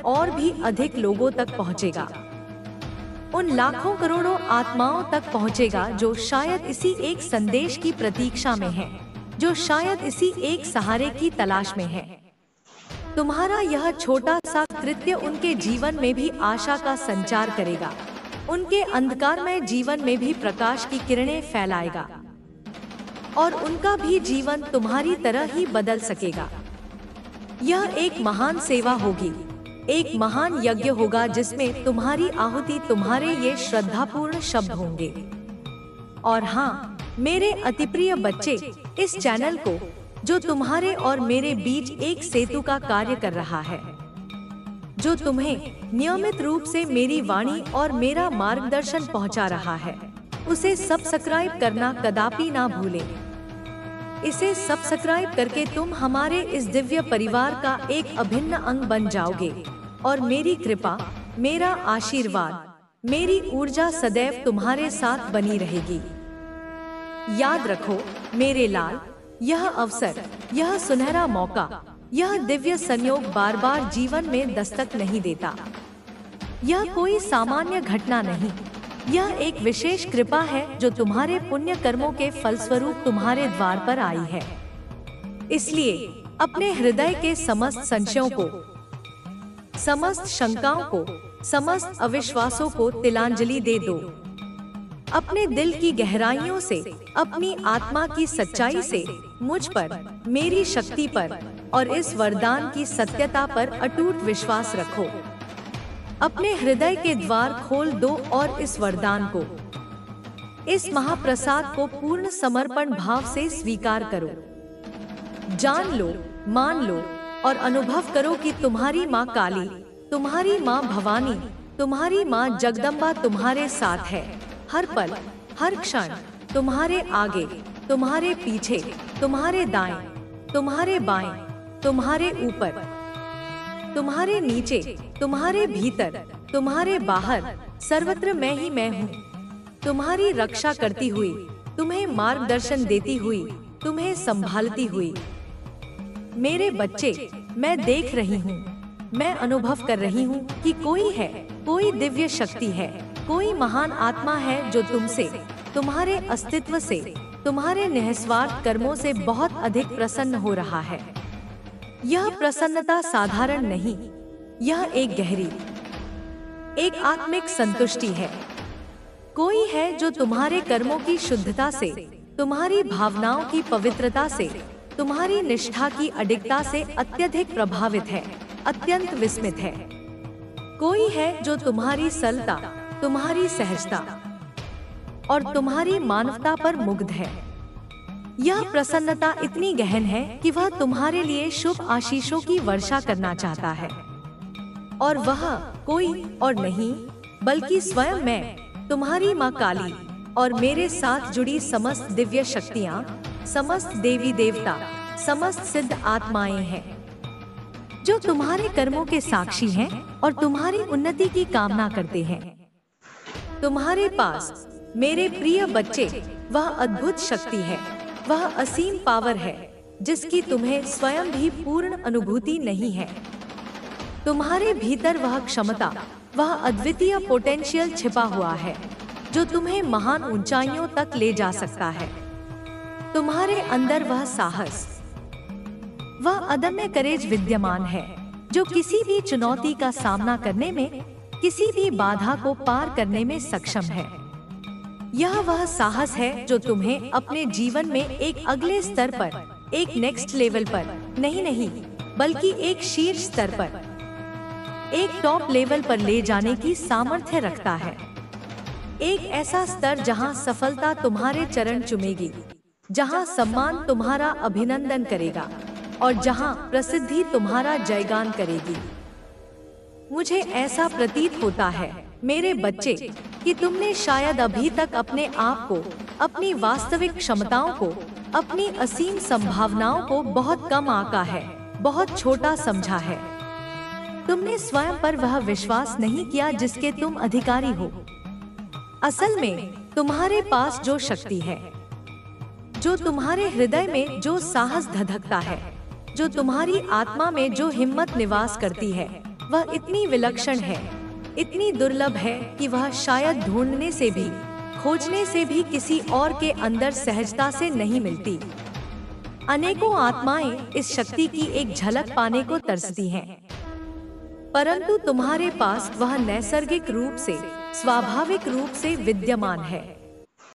और भी अधिक लोगों तक पहुंचेगा। उन लाखों करोड़ों आत्माओं तक पहुंचेगा जो शायद इसी एक संदेश की प्रतीक्षा में हैं, जो शायद इसी एक सहारे की तलाश में हैं। तुम्हारा यह छोटा सा कृत्य उनके जीवन में भी आशा का संचार करेगा, उनके अंधकारमय जीवन में भी प्रकाश की किरणें फैलाएगा और उनका भी जीवन तुम्हारी तरह ही बदल सकेगा। यह एक महान सेवा होगी, एक महान यज्ञ होगा जिसमें तुम्हारी आहुति तुम्हारे ये श्रद्धापूर्ण शब्द होंगे। और हाँ, मेरे अतिप्रिय बच्चे, इस चैनल को, जो तुम्हारे और मेरे बीच एक सेतु का कार्य कर रहा है, जो तुम्हें नियमित रूप से मेरी वाणी और मेरा मार्गदर्शन पहुंचा रहा है, उसे सब्सक्राइब करना कदापि ना भूलें। इसे सब्सक्राइब करके तुम हमारे इस दिव्य परिवार का एक अभिन्न अंग बन जाओगे और मेरी कृपा, मेरा आशीर्वाद, मेरी ऊर्जा सदैव तुम्हारे साथ बनी रहेगी। याद रखो मेरे लाल, यह अवसर, यह सुनहरा मौका, यह दिव्य संयोग बार बार जीवन में दस्तक नहीं देता। यह कोई सामान्य घटना नहीं, यह एक विशेष कृपा है जो तुम्हारे पुण्य कर्मों के फलस्वरूप तुम्हारे द्वार पर आई है। इसलिए अपने हृदय के समस्त संशयों को, समस्त शंकाओं को, समस्त अविश्वासों को तिलांजलि दे दो। अपने दिल की गहराइयों से, अपनी आत्मा की सच्चाई से मुझ पर, मेरी शक्ति पर और इस वरदान की सत्यता पर अटूट विश्वास रखो। अपने हृदय के द्वार खोल दो और इस वरदान को, इस महाप्रसाद को पूर्ण समर्पण भाव से स्वीकार करो। जान लो, मान लो और अनुभव करो कि तुम्हारी माँ काली, तुम्हारी माँ भवानी, तुम्हारी माँ जगदम्बा तुम्हारे साथ है। हर पल, हर क्षण, तुम्हारे आगे, तुम्हारे पीछे, तुम्हारे दाएं, तुम्हारे बाएं, तुम्हारे ऊपर, तुम्हारे नीचे, तुम्हारे भीतर, तुम्हारे बाहर, सर्वत्र मैं ही मैं हूँ। तुम्हारी रक्षा करती हुई, तुम्हें मार्गदर्शन देती हुई, तुम्हें संभालती हुई। मेरे बच्चे, मैं देख रही हूँ, मैं अनुभव कर रही हूँ कि कोई है, कोई दिव्य शक्ति है, कोई महान आत्मा है जो तुमसे, तुम्हारे अस्तित्व से, तुम्हारे निस्वार्थ कर्मों से बहुत अधिक प्रसन्न हो रहा है। यह प्रसन्नता साधारण नहीं, यह एक गहरी, एक आत्मिक संतुष्टि है। कोई है जो तुम्हारे कर्मों की शुद्धता से, तुम्हारी भावनाओं की पवित्रता से, तुम्हारी निष्ठा की अडिगता से अत्यधिक प्रभावित है, अत्यंत विस्मित है। कोई है जो तुम्हारी सरलता, तुम्हारी सहजता और तुम्हारी मानवता पर मुग्ध है। यह प्रसन्नता इतनी गहन है कि वह तुम्हारे लिए शुभ आशीषों की वर्षा करना चाहता है। और वह कोई और नहीं बल्कि स्वयं मैं, तुम्हारी माँ काली और मेरे साथ जुड़ी समस्त दिव्य शक्तियाँ, समस्त देवी देवता, समस्त सिद्ध आत्माएं हैं, जो तुम्हारे कर्मों के साक्षी हैं और तुम्हारी उन्नति की कामना करते हैं। तुम्हारे पास मेरे प्रिय बच्चे वह अद्भुत शक्ति है, वह असीम पावर है जिसकी तुम्हें स्वयं भी पूर्ण अनुभूति नहीं है। तुम्हारे भीतर वह क्षमता, वह अद्वितीय पोटेंशियल छिपा हुआ है जो तुम्हें महान ऊंचाइयों तक ले जा सकता है। तुम्हारे अंदर वह साहस, वह अदम्य करेज विद्यमान है जो किसी भी चुनौती का सामना करने में, किसी भी बाधा को पार करने में सक्षम है। यह वह साहस है जो तुम्हें अपने जीवन में एक अगले स्तर पर, एक नेक्स्ट लेवल पर नहीं बल्कि एक शीर्ष स्तर पर, एक टॉप लेवल पर ले जाने की सामर्थ्य रखता है। एक ऐसा स्तर जहां सफलता तुम्हारे चरण चूमेगी, जहां सम्मान तुम्हारा अभिनंदन करेगा और जहां प्रसिद्धि तुम्हारा जयगान करेगी। मुझे ऐसा प्रतीत होता है मेरे बच्चे कि तुमने शायद अभी तक अपने आप को, अपनी वास्तविक क्षमताओं को, अपनी असीम संभावनाओं को बहुत कम आंका है, बहुत छोटा समझा है। तुमने स्वयं पर वह विश्वास नहीं किया जिसके तुम अधिकारी हो। असल में तुम्हारे पास जो शक्ति है, जो तुम्हारे हृदय में जो साहस धधकता है, जो तुम्हारी आत्मा में जो हिम्मत निवास करती है, वह इतनी विलक्षण है, इतनी दुर्लभ है कि वह शायद ढूंढने से भी, खोजने से भी किसी और के अंदर सहजता से नहीं मिलती। अनेकों आत्माएं इस शक्ति की एक झलक पाने को तरसती हैं, परंतु तुम्हारे पास वह नैसर्गिक रूप से, स्वाभाविक रूप से विद्यमान है।